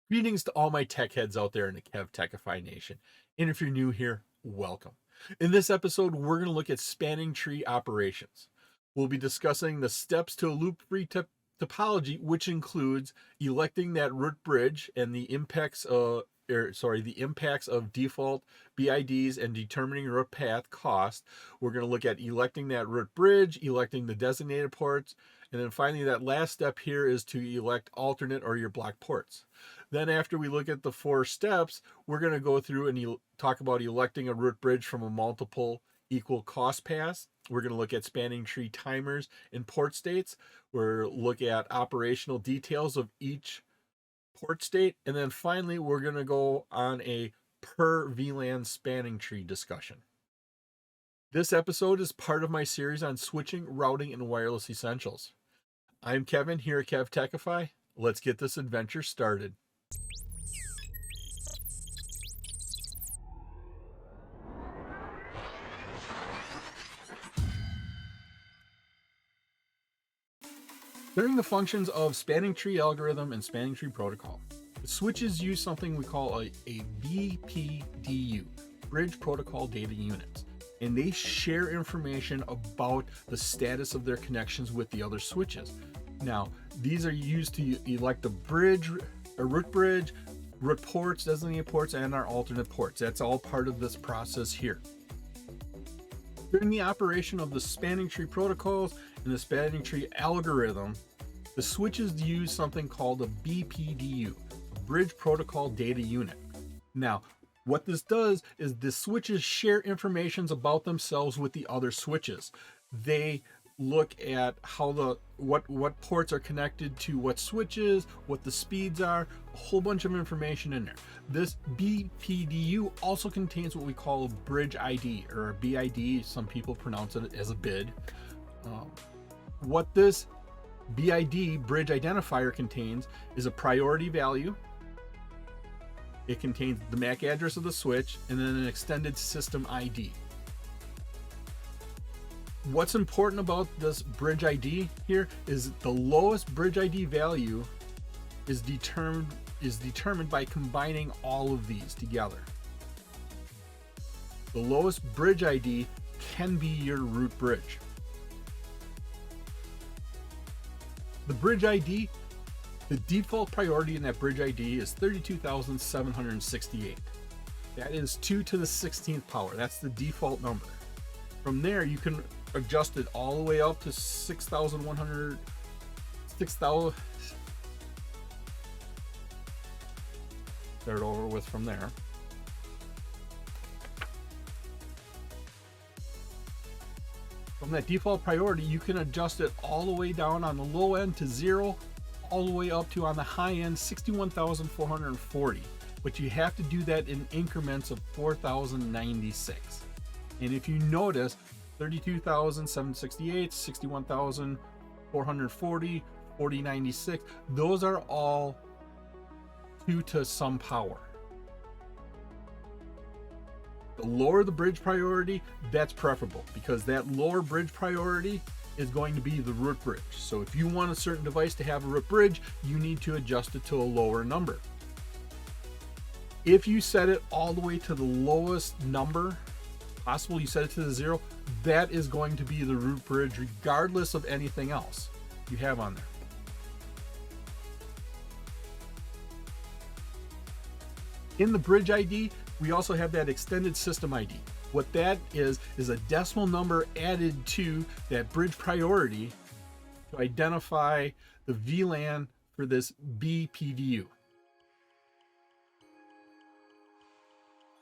Greetings to all my tech heads out there in the KevTechify nation. And if you're new here, welcome. In this episode, we're going to look at spanning tree operations. We'll be discussing the steps to a loop-free topology, which includes electing that root bridge and the impacts of default BIDs and determining root path cost. We're going to look at electing that root bridge, electing the designated ports, and then finally that last step here is to elect alternate or your block ports. Then after we look at the 4 steps, we're going to go through and talk about electing a root bridge from a multiple equal cost paths. We're going to look at spanning tree timers and port states. We're look at operational details of each port state. And then finally, we're going to go on a per-VLAN spanning tree discussion. This episode is part of my series on switching, routing, and wireless essentials. I'm Kevin here at KevTechify. Let's get this adventure started. During the functions of spanning tree algorithm and spanning tree protocol, the switches use something we call a BPDU, Bridge Protocol Data Units, and they share information about the status of their connections with the other switches. Now, these are used to elect a bridge, a root bridge, root ports, designated ports, and our alternate ports. That's all part of this process here. During the operation of the spanning tree protocols and the spanning tree algorithm, the switches use something called a BPDU, Bridge Protocol Data Unit. Now, what this does is the switches share information about themselves with the other switches. They look at how what ports are connected to what switches, what the speeds are, a whole bunch of information in there. This BPDU also contains what we call a bridge ID, or a BID. Some people pronounce it as a BID. What this BID, bridge identifier, contains is a priority value. It contains the MAC address of the switch and then an extended system ID. What's important about this bridge ID here is the lowest bridge ID value is determined by combining all of these together. The lowest bridge ID can be your root bridge. The bridge ID, the default priority in that bridge ID is 32,768. That is 2 to the 16th power. That's the default number. From there, you can adjust it all the way up to 6,100, 6,000. Start over with from there. From that default priority, you can adjust it all the way down on the low end to 0, all the way up to on the high end 61,440. But you have to do that in increments of 4,096. And if you notice, 32,768, 61,440, 4096, those are all 2 to some power. The lower the bridge priority, that's preferable, because that lower bridge priority is going to be the root bridge. So if you want a certain device to have a root bridge, you need to adjust it to a lower number. If you set it all the way to the lowest number possible, you set it to the 0, that is going to be the root bridge regardless of anything else you have on there. In the bridge ID, we also have that extended system ID. What that is a decimal number added to that bridge priority to identify the VLAN for this BPDU.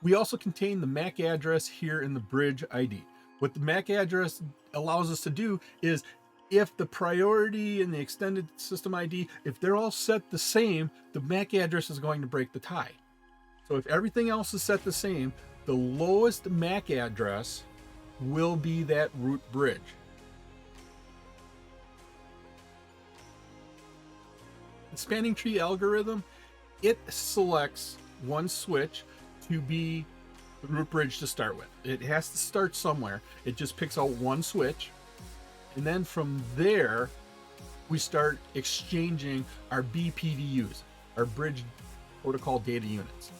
We also contain the MAC address here in the bridge ID. What the MAC address allows us to do is, if the priority and the extended system ID, if they're all set the same, the MAC address is going to break the tie. So if everything else is set the same, the lowest MAC address will be that root bridge. The spanning tree algorithm, it selects one switch to be the root bridge to start with. It has to start somewhere. It just picks out one switch, and then from there we start exchanging our BPDUs, our bridge protocol data units.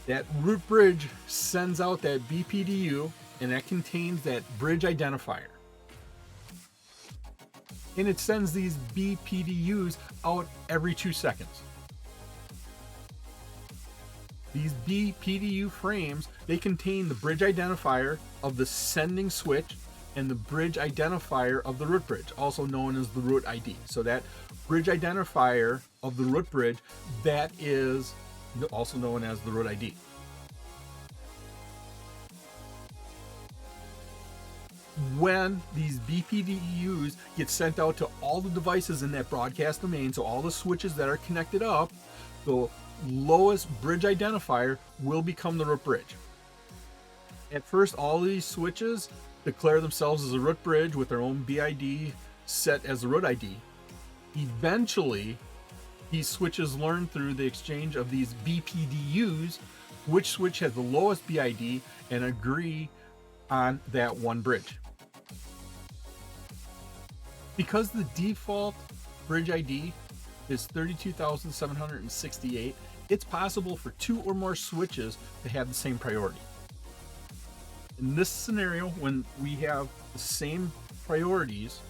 That root bridge sends out that BPDU, and that contains that bridge identifier. And it sends these BPDUs out every 2 seconds. These BPDU frames, they contain the bridge identifier of the sending switch and the bridge identifier of the root bridge, also known as the root ID. So that bridge identifier of the root bridge, that is also known as the root ID. When these BPDUs get sent out to all the devices in that broadcast domain, so all the switches that are connected up, the lowest bridge identifier will become the root bridge. At first, all these switches declare themselves as a root bridge with their own BID set as the root ID. Eventually, these switches learn through the exchange of these BPDUs which switch has the lowest BID and agree on that one bridge. Because the default bridge ID is 32,768, it's possible for 2 or more switches to have the same priority. In this scenario, when we have the same priorities,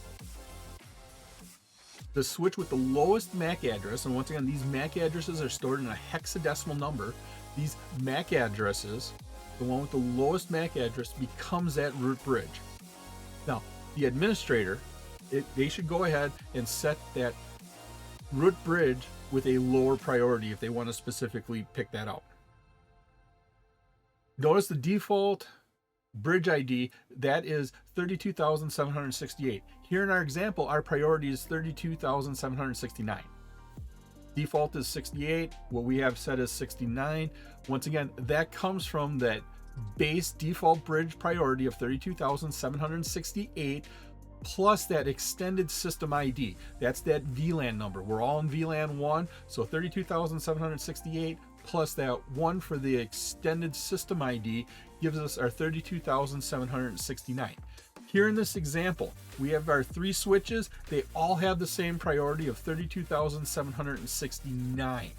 the switch with the lowest MAC address, and once again, these MAC addresses are stored in a hexadecimal number, these MAC addresses, the one with the lowest MAC address becomes that root bridge. Now, the administrator, they should go ahead and set that root bridge with a lower priority if they want to specifically pick that out. Notice the default bridge ID, that is 32,768. Here in our example, our priority is 32,769. Default is 68. What we have set is 69. Once again, that comes from that base default bridge priority of 32,768 plus that extended system ID. That's that VLAN number. We're all in VLAN 1, so 32,768 plus that 1 for the extended system ID gives us our 32,769. Here in this example, we have our 3 switches. They all have the same priority of 32,769.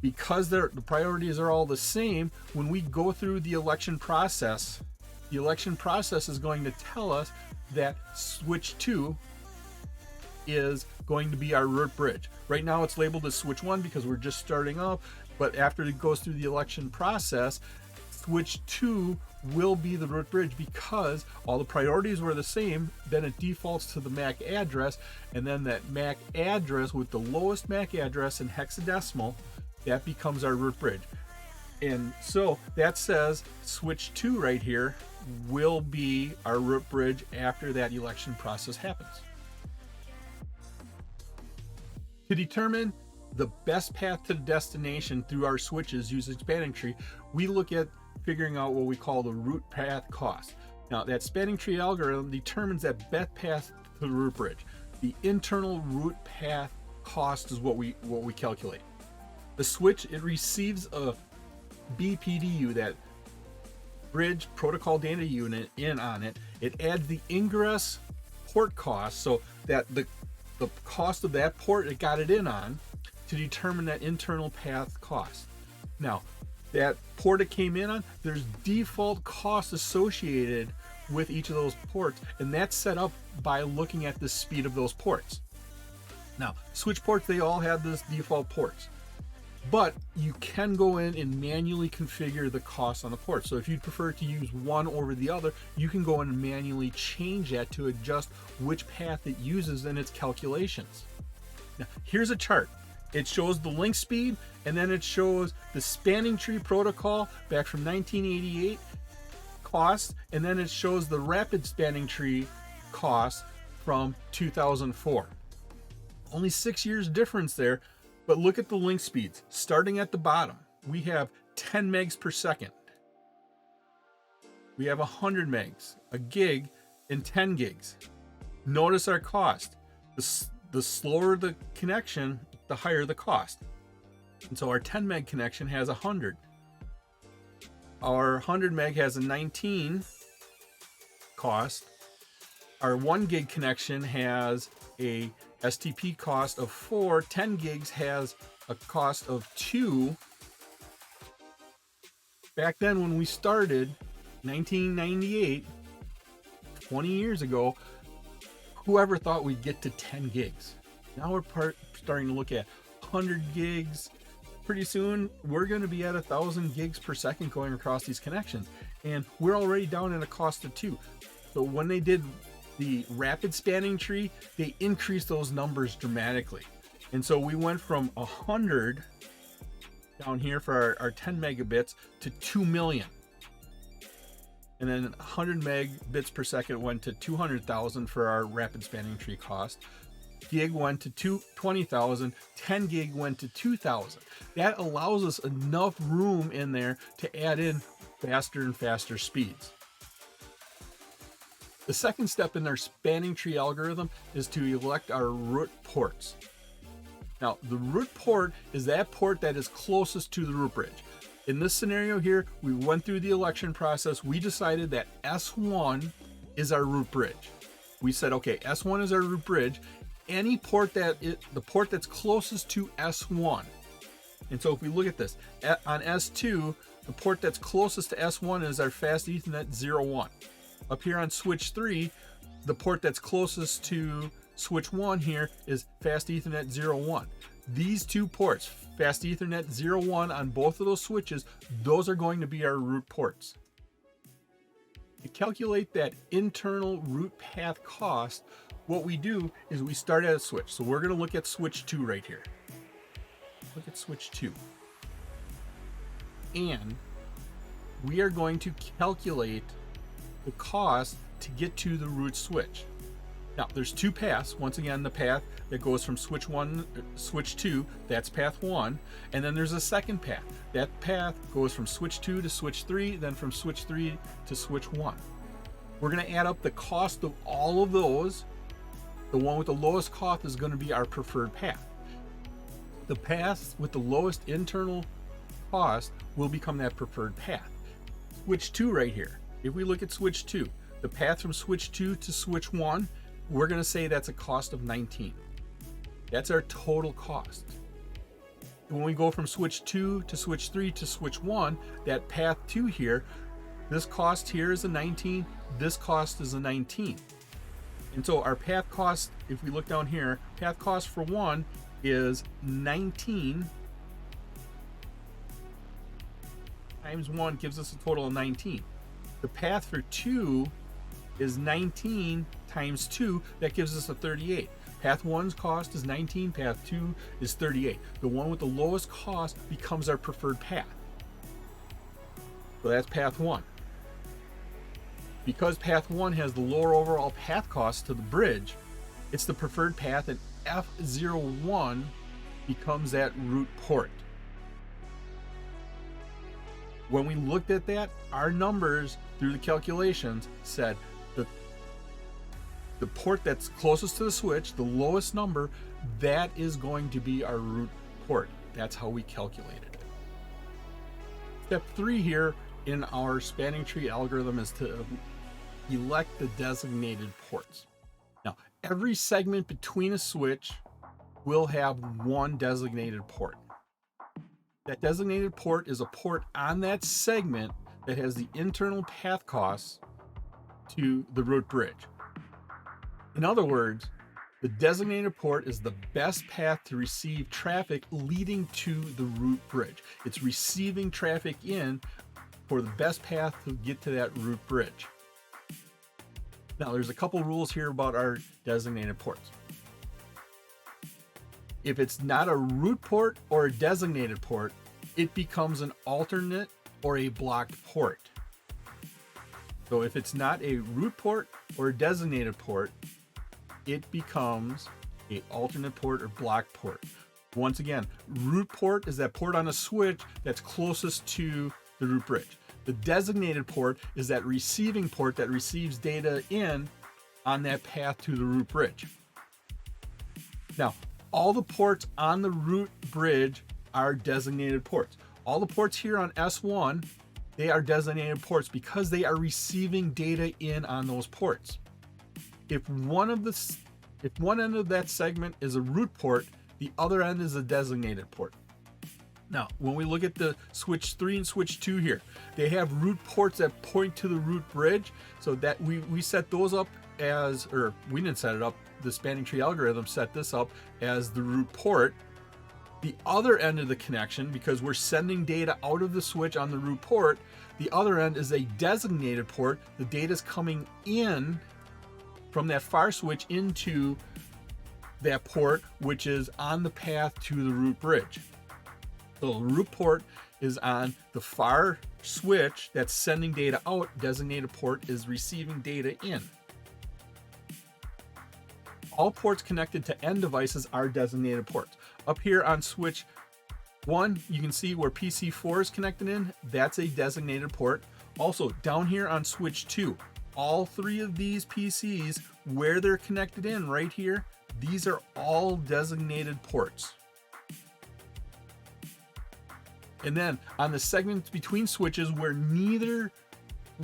Because the priorities are all the same, when we go through the election process is going to tell us that switch 2 is going to be our root bridge. Right now it's labeled as switch 1 because we're just starting up, but after it goes through the election process, switch 2 will be the root bridge because all the priorities were the same. Then it defaults to the MAC address, and then that MAC address with the lowest MAC address in hexadecimal, that becomes our root bridge. And so that says switch 2 right here will be our root bridge after that election process happens. To determine the best path to the destination through our switches using spanning tree, we look at figuring out what we call the root path cost. Now, that spanning tree algorithm determines that best path to the root bridge. The internal root path cost is what we calculate. The switch, it receives a BPDU, that bridge protocol data unit, in on it. It adds the ingress port cost, so that the cost of that port it got it in on, to determine that internal path cost. Now, that port it came in on, there's default costs associated with each of those ports, and that's set up by looking at the speed of those ports. Now, switch ports, they all have this default ports, but you can go in and manually configure the cost on the port. So if you'd prefer to use one over the other, you can go in and manually change that to adjust which path it uses in its calculations. Now, here's a chart. It shows the link speed, and then it shows the spanning tree protocol back from 1988 cost, and then it shows the rapid spanning tree cost from 2004. Only 6 years difference there, but look at the link speeds. Starting at the bottom, we have 10 megs per second. We have 100 megs, a gig, and 10 gigs. Notice our cost. The slower the connection, the higher the cost. And so our 10 meg connection has 100. Our 100 meg has a 19 cost. Our 1 gig connection has a STP cost of 4, 10 gigs has a cost of 2. Back then when we started, 1998, 20 years ago, whoever thought we'd get to 10 gigs? Now we're starting to look at 100 gigs. Pretty soon, we're going to be at 1,000 gigs per second going across these connections. And we're already down at a cost of 2. So when they did the rapid spanning tree, they increased those numbers dramatically. And so we went from 100 down here for our 10 megabits to 2 million. And then 100 megabits per second went to 200,000 for our rapid spanning tree cost. Gig went to 20,000, 10 gig went to 2,000. That allows us enough room in there to add in faster and faster speeds. The second step in our spanning tree algorithm is to elect our root ports. Now, the root port is that port that is closest to the root bridge. In this scenario here, we went through the election process. We decided that S1 is our root bridge. We said, okay, S1 is our root bridge. Any port the port that's closest to S1. And so if we look at this, on S2, the port that's closest to S1 is our fast Ethernet 01. Up here on switch 3, the port that's closest to switch 1 here is fast Ethernet 01. These two ports, fast Ethernet 01 on both of those switches, those are going to be our root ports. To calculate that internal root path cost, what we do is we start at a switch. So we're going to look at switch 2 right here. Look at switch 2. And we are going to calculate the cost to get to the root switch. Now, there's two paths. Once again, the path that goes from switch 2, that's path 1. And then there's a second path. That path goes from switch 2 to switch 3, then from switch 3 to switch 1. We're going to add up the cost of all of those. The one with the lowest cost is going to be our preferred path. The path with the lowest internal cost will become that preferred path. Switch 2 right here. If we look at switch 2, the path from switch 2 to switch 1, we're going to say that's a cost of 19. That's our total cost. And when we go from switch 2 to switch 3 to switch 1, that path 2 here, this cost here is a 19, this cost is a 19. And so our path cost, if we look down here, path cost for 1 is 19 times 1 gives us a total of 19. The path for 2 is 19 times 2, that gives us a 38. Path 1's cost is 19, path 2 is 38. The one with the lowest cost becomes our preferred path. So that's path 1. Because path 1 has the lower overall path cost to the bridge, it's the preferred path, and F01 becomes that root port. When we looked at that, our numbers through the calculations said that the port that's closest to the switch, the lowest number, that is going to be our root port. That's how we calculated it. Step 3 here in our spanning tree algorithm is to elect the designated ports. Now, every segment between a switch will have one designated port. That designated port is a port on that segment that has the internal path costs to the root bridge. In other words, the designated port is the best path to receive traffic leading to the root bridge. It's receiving traffic in for the best path to get to that root bridge. Now, there's a couple rules here about our designated ports. If it's not a root port or a designated port, it becomes an alternate or a blocked port. So if it's not a root port or a designated port, it becomes an alternate port or blocked port. Once again, root port is that port on a switch that's closest to the root bridge. The designated port is that receiving port that receives data in on that path to the root bridge. Now, all the ports on the root bridge are designated ports. All the ports here on S1, they are designated ports because they are receiving data in on those ports. If one of the If one end of that segment is a root port, the other end is a designated port. Now, when we look at the switch 3 and switch 2 here, they have root ports that point to the root bridge, so that we set those up as, or we didn't set it up, the spanning tree algorithm set this up as the root port. The other end of the connection, because we're sending data out of the switch on the root port, the other end is a designated port. The data is coming in from that far switch into that port, which is on the path to the root bridge. So the root port is on the far switch that's sending data out. Designated port is receiving data in. All ports connected to end devices are designated ports. Up here on switch 1, you can see where PC4 is connected in. That's a designated port. Also, down here on switch 2, all 3 of these PCs, where they're connected in right here, these are all designated ports. And then on the segments between switches where neither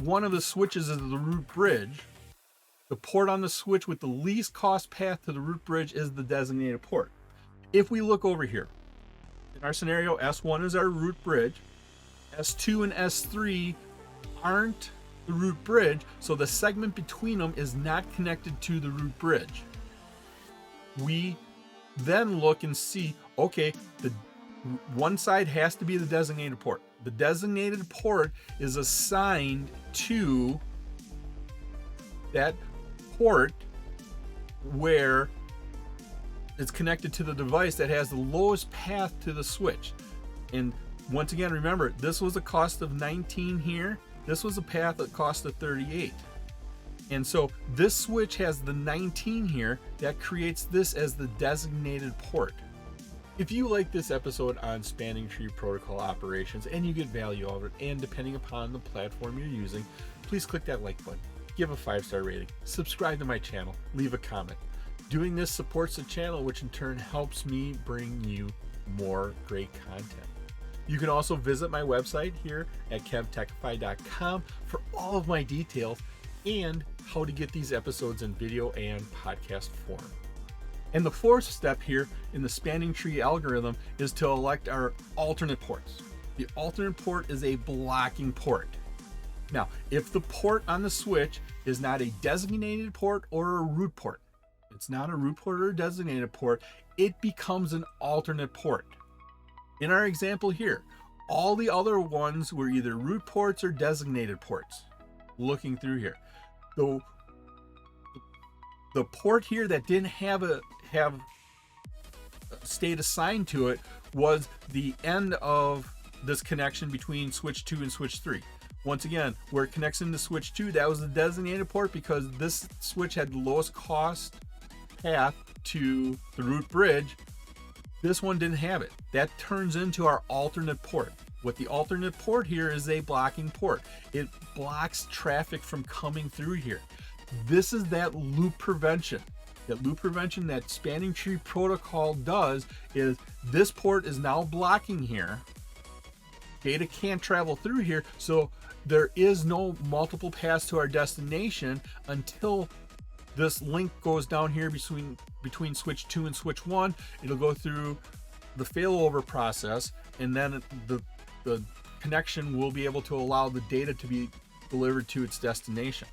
one of the switches is the root bridge, the port on the switch with the least cost path to the root bridge is the designated port. If we look over here, in our scenario, S1 is our root bridge, S2 and S3 aren't the root bridge, so the segment between them is not connected to the root bridge. We then look and see, okay, the one side has to be the designated port. The designated port is assigned to that port where it's connected to the device that has the lowest path to the switch. And once again, remember, this was a cost of 19 here. This was a path that cost of 38. And so this switch has the 19 here. That creates this as the designated port. If you like this episode on spanning tree protocol operations and you get value out of it, and depending upon the platform you're using, please click that like button, give a 5-star rating, subscribe to my channel, leave a comment. Doing this supports the channel, which in turn helps me bring you more great content. You can also visit my website here at KevTechify.com for all of my details and how to get these episodes in video and podcast form. And the 4th step here in the spanning tree algorithm is to elect our alternate ports. The alternate port is a blocking port. Now, if the port on the switch is not a designated port or a root port, it's not a root port or a designated port, it becomes an alternate port. In our example here, all the other ones were either root ports or designated ports. Looking through here, so the port here that didn't have a state assigned to it was the end of this connection between switch 2 and switch 3. Once again, where it connects into switch 2, that was the designated port because this switch had the lowest cost path to the root bridge. This one didn't have it. That turns into our alternate port. What the alternate port here is a blocking port. It blocks traffic from coming through here. This is that loop prevention. That loop prevention that spanning tree protocol does is this port is now blocking here. Data can't travel through here, so there is no multiple paths to our destination until this link goes down here between switch 2 and switch 1. It'll go through the failover process, and then the connection will be able to allow the data to be delivered to its destination.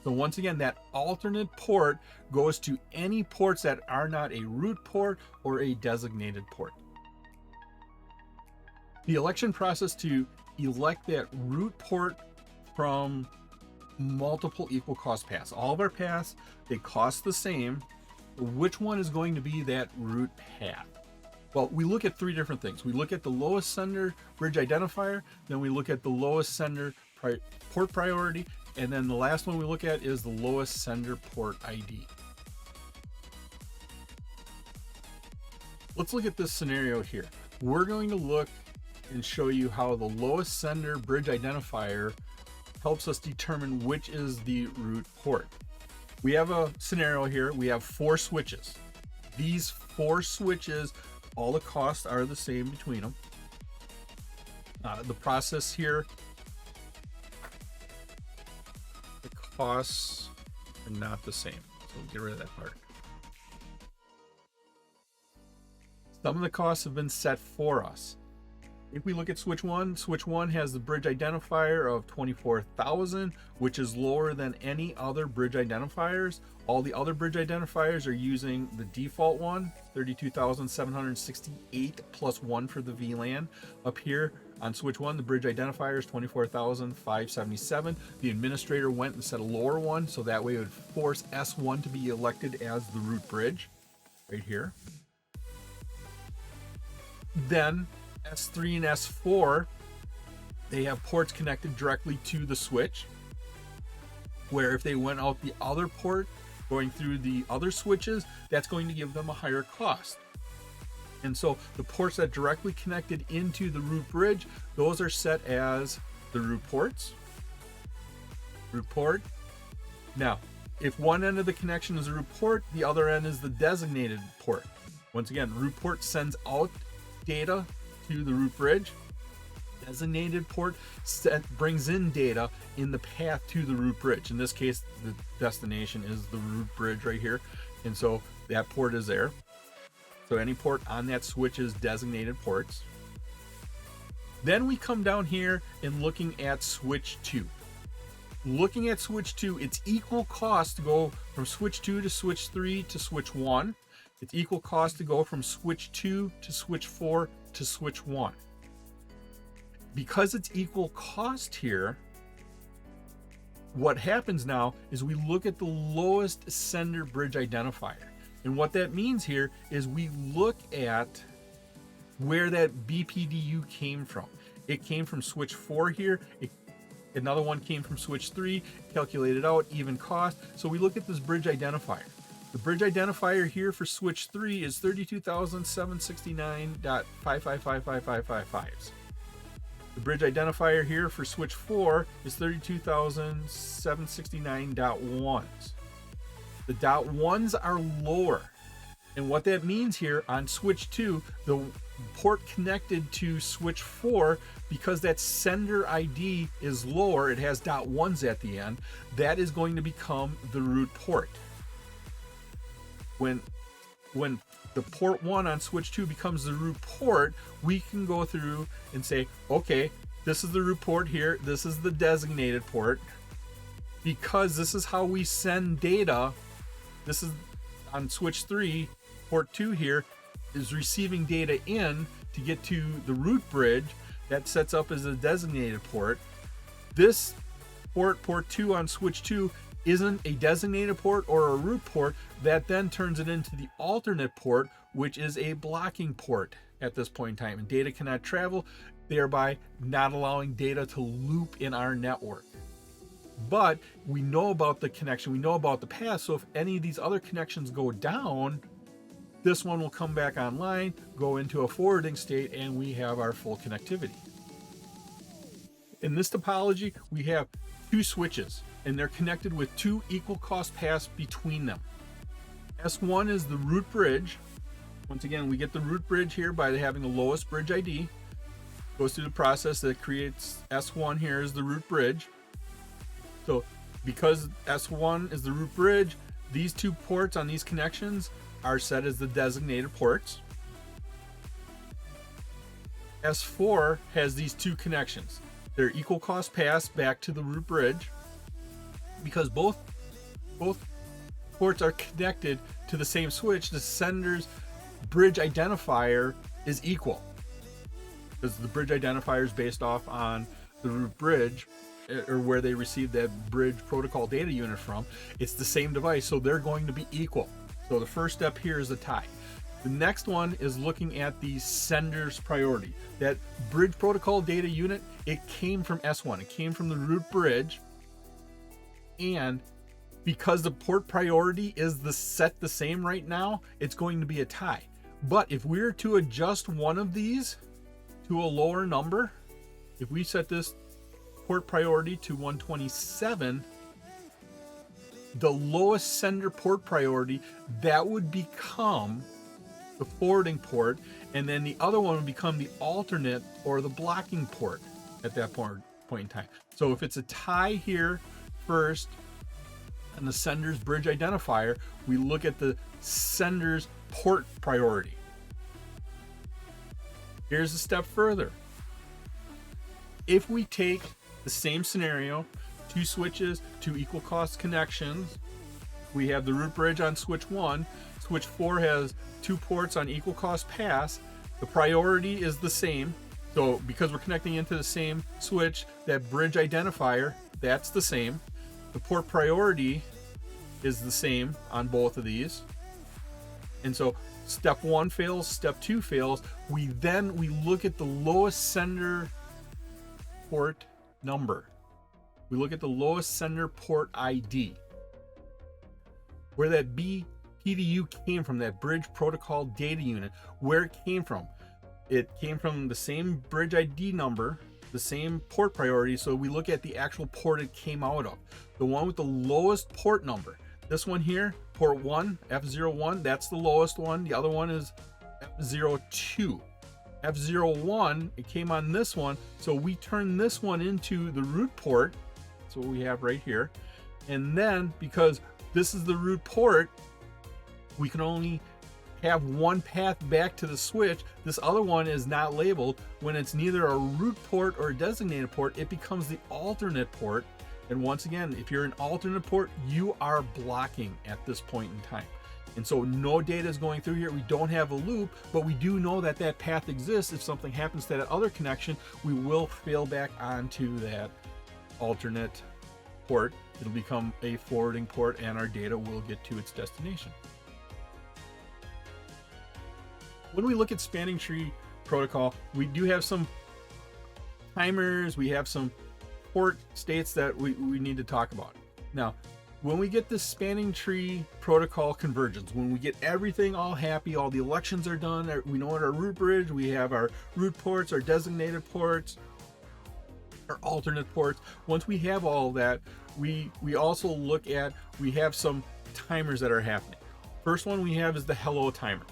So once again, that alternate port goes to any ports that are not a root port or a designated port. The election process to elect that root port from multiple equal cost paths. All of our paths, they cost the same. Which one is going to be that root path? Well, we look at 3 different things. We look at the lowest sender bridge identifier, then we look at the lowest sender port priority, and then the last one we look at is the lowest sender port ID. Let's look at this scenario here. We're going to look and show you how the lowest sender bridge identifier helps us determine which is the root port. We have a scenario here. We have 4 switches. These 4 switches, all the costs are the same between them. The process here, the costs are not the same. So we'll get rid of that part. Some of the costs have been set for us. If we look at switch one has the bridge identifier of 24,000, which is lower than any other bridge identifiers. All the other bridge identifiers are using the default one, 32,768 plus 1 for the VLAN. Up here on switch one, the bridge identifier is 24,577. The administrator went and set a lower one, so that way it would force S1 to be elected as the root bridge, right here. Then S3 and S4, they have ports connected directly to the switch, where if they went out the other port going through the other switches, that's going to give them a higher cost. And so the ports that directly connected into the root bridge, those are set as the root ports. Root port. Now, if one end of the connection is a root port, the other end is the designated port. Once again, root port sends out data to the root bridge. Designated port brings in data in the path to the root bridge. In this case, the destination is the root bridge right here, and so that port is there. So any port on that switch is designated ports. Then we come down here and looking at switch 2. Looking at switch 2, it's equal cost to go from switch 2 to switch 3 to switch 1. It's equal cost to go from switch 2 to switch 4 to switch 1. Because it's equal cost here, what happens now is we look at the lowest sender bridge identifier. And what that means here is we look at where that BPDU came from. It came from switch 4 here. Another one came from switch 3, calculated out, even cost. So we look at this bridge identifier. The bridge identifier here for switch 3 is 32,769.5555555. The bridge identifier here for switch 4 is 32,769.1s. The .1s are lower. And what that means here on switch 2, the port connected to switch 4, because that sender ID is lower, it has .1s at the end, that is going to become the root port. When the port 1 on switch 2 becomes the root port, we can go through and say, okay, this is the root port here, this is the designated port. Because this is how we send data, this is on switch 3, port 2 here is receiving data in to get to the root bridge that sets up as a designated port. This port 2 on switch 2 isn't a designated port or a root port. That then turns it into the alternate port, which is a blocking port at this point in time, and data cannot travel, thereby not allowing data to loop in our network. But we know about the connection, we know about the path, so if any of these other connections go down, this one will come back online, go into a forwarding state, and we have our full connectivity. In this topology, we have 2 switches, and they're connected with 2 equal cost paths between them. S1 is the root bridge. Once again, we get the root bridge here by having the lowest bridge ID. Goes through the process that creates S1 here as the root bridge. So because S1 is the root bridge, these 2 ports on these connections are set as the designated ports. S4 has these 2 connections. They're equal cost paths back to the root bridge, because both ports are connected to the same switch. The sender's bridge identifier is equal, because the bridge identifier is based off on the root bridge, or where they received that bridge protocol data unit from. It's the same device, so they're going to be equal. So the first step here is a tie. The next one is looking at the sender's priority. That bridge protocol data unit, it came from S1, it came from the root bridge, and because the port priority is set the same right now, it's going to be a tie. But if we're to adjust one of these to a lower number, if we set this port priority to 127, the lowest sender port priority, that would become the forwarding port, and then the other one would become the alternate or the blocking port at that point in time. So if it's a tie here first and the sender's bridge identifier, we look at the sender's port priority. Here's a step further. If we take the same scenario, 2 switches, 2 equal cost connections, we have the root bridge on switch 1, switch 4 has 2 ports on equal cost pass, the priority is the same. So because we're connecting into the same switch, that bridge identifier, that's the same. The port priority is the same on both of these. And so step 1 fails, step 2 fails. We look at the lowest sender port number. We look at the lowest sender port ID. Where that BPDU came from, that bridge protocol data unit, where it came from. It came from the same bridge ID number, the same port priority, so we look at the actual port it came out of. The one with the lowest port number. This one here, port 1, F01, that's the lowest one. The other one is F02. F01, it came on this one, so we turn this one into the root port. That's what we have right here. And then, because this is the root port, we can only have one path back to the switch. This other one is not labeled. When it's neither a root port or a designated port, it becomes the alternate port. And once again, if you're an alternate port, you are blocking at this point in time. And so no data is going through here. We don't have a loop, but we do know that that path exists. If something happens to that other connection, we will fail back onto that alternate port. It'll become a forwarding port and our data will get to its destination. When we look at spanning tree protocol, we do have some timers, we have some port states that we need to talk about. Now, when we get this spanning tree protocol convergence, when we get everything all happy, all the elections are done, we know what our root bridge, we have our root ports, our designated ports, our alternate ports. Once we have all of that, we also look at, we have some timers that are happening. First one we have is the hello timer.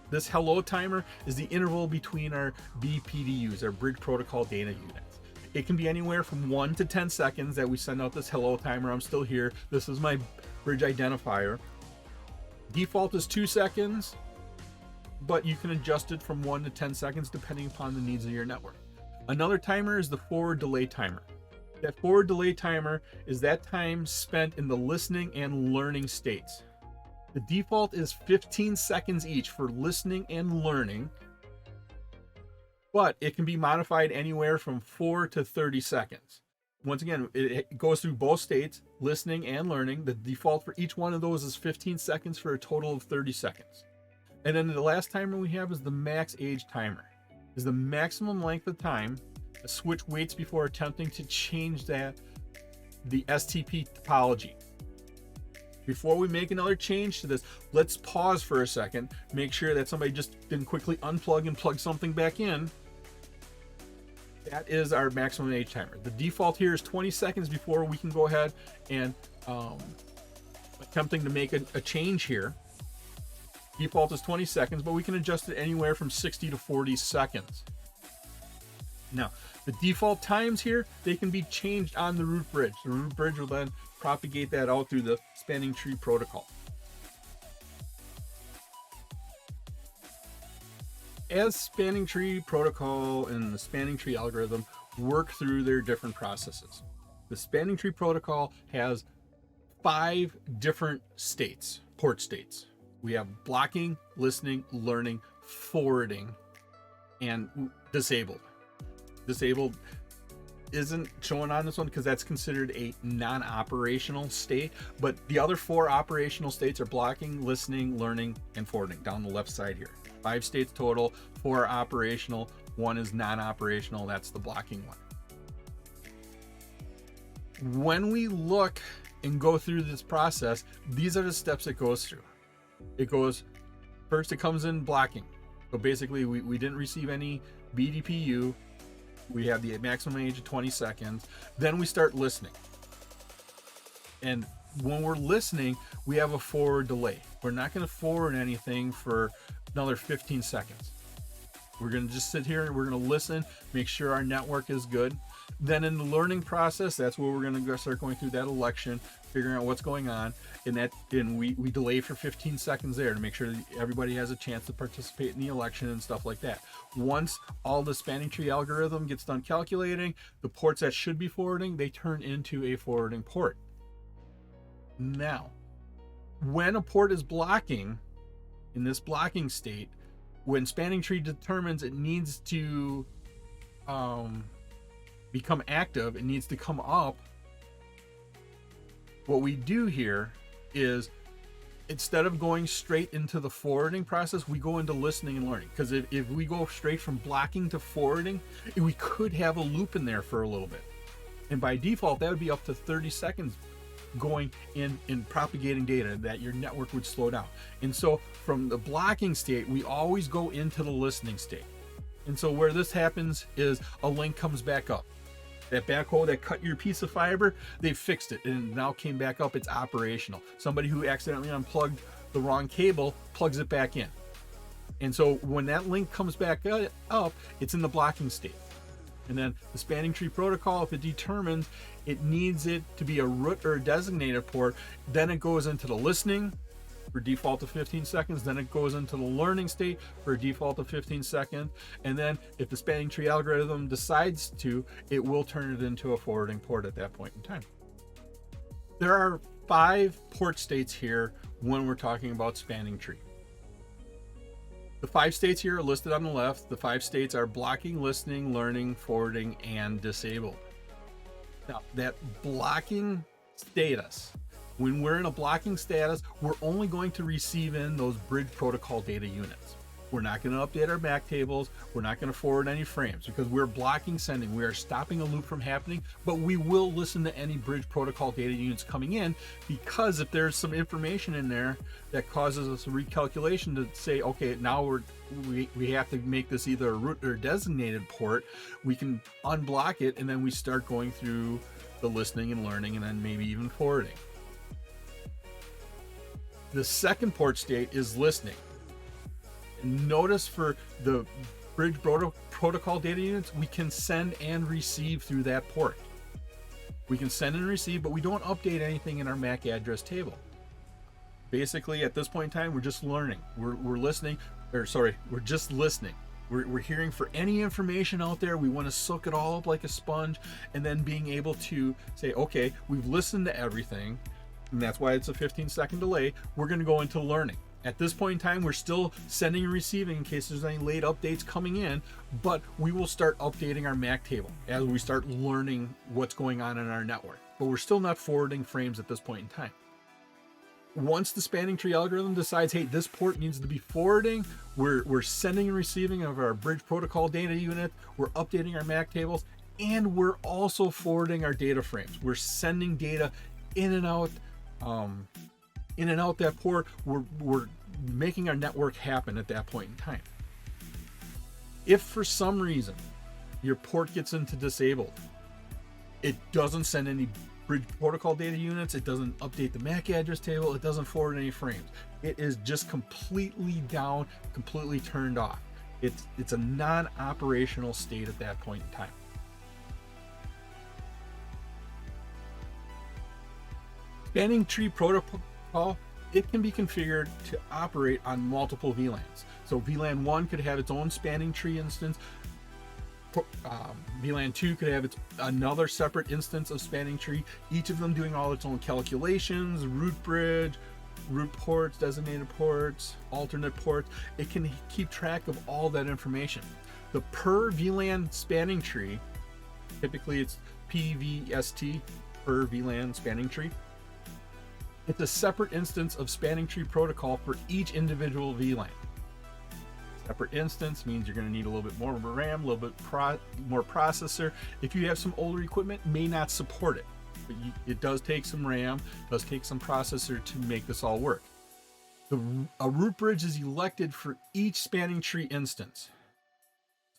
This hello timer is the interval between our BPDUs, our bridge protocol data units. It can be anywhere from 1 to 10 seconds that we send out this hello timer. I'm still here. This is my bridge identifier. Default is 2 seconds, but you can adjust it from 1 to 10 seconds depending upon the needs of your network. Another timer is the forward delay timer. That forward delay timer is that time spent in the listening and learning states. The default is 15 seconds each for listening and learning, but it can be modified anywhere from 4 to 30 seconds. Once again, it goes through both states, listening and learning. The default for each one of those is 15 seconds for a total of 30 seconds. And then the last timer we have is the max age timer. Is the maximum length of time a switch waits before attempting to change the STP topology. Before we make another change to this, let's pause for a second, make sure that somebody just didn't quickly unplug and plug something back in. That is our maximum age timer. The default here is 20 seconds before we can go ahead and attempting to make a change here. Default is 20 seconds, but we can adjust it anywhere from 60 to 40 seconds. Now, the default times here, they can be changed on the root bridge. The root bridge will then propagate that out through the spanning tree protocol. As spanning tree protocol and the spanning tree algorithm work through their different processes, the spanning tree protocol has 5 different states, port states. We have blocking, listening, learning, forwarding, and disabled. Disabled isn't shown on this one because that's considered a non-operational state, but the other 4 operational states are blocking, listening, learning, and forwarding down the left side here. 5 states total, 4 are operational, 1 is non-operational, that's the blocking one. When we look and go through this process, these are the steps it goes through. It goes, first it comes in blocking. So basically we didn't receive any BDPU. We have the maximum age of 20 seconds. Then we start listening. And when we're listening, we have a forward delay. We're not going to forward anything for another 15 seconds. We're going to just sit here and we're going to listen, make sure our network is good. Then in the learning process, that's where we're going to start going through that election, figuring out what's going on. And we delay for 15 seconds there to make sure that everybody has a chance to participate in the election and stuff like that. Once all the spanning tree algorithm gets done calculating, the ports that should be forwarding, they turn into a forwarding port. Now, when a port is blocking, in this blocking state, when spanning tree determines it needs to become active, it needs to come up, what we do here is, instead of going straight into the forwarding process, we go into listening and learning. Because if we go straight from blocking to forwarding, we could have a loop in there for a little bit. And by default, that would be up to 30 seconds going in and propagating data, that your network would slow down. And so from the blocking state, we always go into the listening state. And so where this happens is a link comes back up. That backhoe that cut your piece of fiber, they fixed it and it now came back up. It's operational. Somebody who accidentally unplugged the wrong cable plugs it back in. And so when that link comes back up, it's in the blocking state. And then the spanning tree protocol, if it determines it needs it to be a root or a designated port, then it goes into the listening for default of 15 seconds. Then it goes into the learning state for a default of 15 seconds. And then if the spanning tree algorithm decides to, it will turn it into a forwarding port at that point in time. There are 5 port states here when we're talking about spanning tree. The 5 states here are listed on the left. The 5 states are blocking, listening, learning, forwarding, and disabled. Now, that blocking status, when we're in a blocking status, we're only going to receive in those bridge protocol data units. We're not going to update our MAC tables. We're not going to forward any frames because we're blocking sending. We are stopping a loop from happening, but we will listen to any bridge protocol data units coming in, because if there's some information in there that causes us a recalculation to say, okay, now we have to make this either a root or designated port, we can unblock it, and then we start going through the listening and learning and then maybe even forwarding. The second port state is listening. Notice for the bridge protocol data units, we can send and receive through that port. We can send and receive, but we don't update anything in our MAC address table. Basically, at this point in time, we're just learning. We're listening, or sorry, we're just listening. We're hearing for any information out there. We want to soak it all up like a sponge, and then being able to say, okay, we've listened to everything, and that's why it's a 15-second delay. We're going to go into learning. At this point in time, we're still sending and receiving in case there's any late updates coming in, but we will start updating our MAC table as we start learning what's going on in our network. But we're still not forwarding frames at this point in time. Once the spanning tree algorithm decides, hey, this port needs to be forwarding, we're sending and receiving of our bridge protocol data unit, we're updating our MAC tables, and we're also forwarding our data frames. We're sending data in and out that port. We're making our network happen at that point in time. If for some reason your port gets into disabled, it doesn't send any bridge protocol data units, it doesn't update the MAC address table, it doesn't forward any frames. It is just completely down, completely turned off. It's a non-operational state at that point in time. Spanning tree protocol, it can be configured to operate on multiple VLANs. So VLAN 1 could have its own spanning tree instance. VLAN 2 could have another separate instance of spanning tree, each of them doing all its own calculations, root bridge, root ports, designated ports, alternate ports. It can keep track of all that information. The Per-VLAN spanning tree, typically it's PVST, Per-VLAN spanning tree. It's a separate instance of spanning tree protocol for each individual VLAN. Separate instance means you're going to need a little bit more RAM, a little bit more processor. If you have some older equipment, it may not support it, but it does take some RAM, does take some processor to make this all work. A root bridge is elected for each spanning tree instance.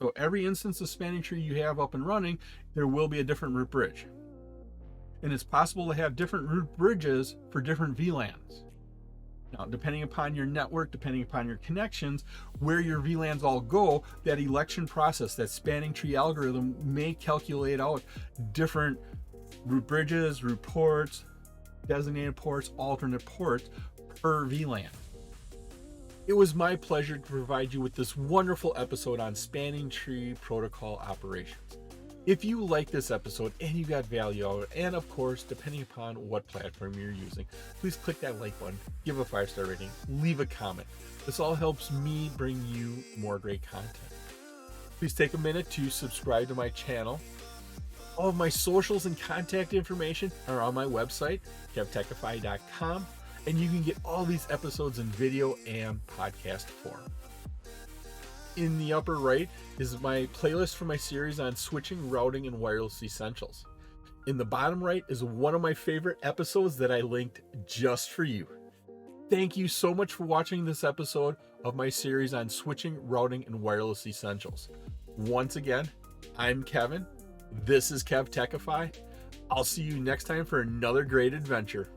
So every instance of spanning tree you have up and running, there will be a different root bridge. And it's possible to have different root bridges for different VLANs. Now, depending upon your network, depending upon your connections, where your VLANs all go, that election process, that spanning tree algorithm may calculate out different root bridges, root ports, designated ports, alternate ports per VLAN. It was my pleasure to provide you with this wonderful episode on spanning tree protocol operations. If you like this episode and you got value out of it, and of course, depending upon what platform you're using, please click that like button, give a 5-star rating, leave a comment. This all helps me bring you more great content. Please take a minute to subscribe to my channel. All of my socials and contact information are on my website, KevTechify.com, and you can get all these episodes in video and podcast form. In the upper right is my playlist for my series on switching, routing, and wireless essentials. In the bottom right is one of my favorite episodes that I linked just for you. Thank you so much for watching this episode of my series on switching, routing, and wireless essentials. Once again, I'm Kevin. This is KevTechify. I'll see you next time for another great adventure.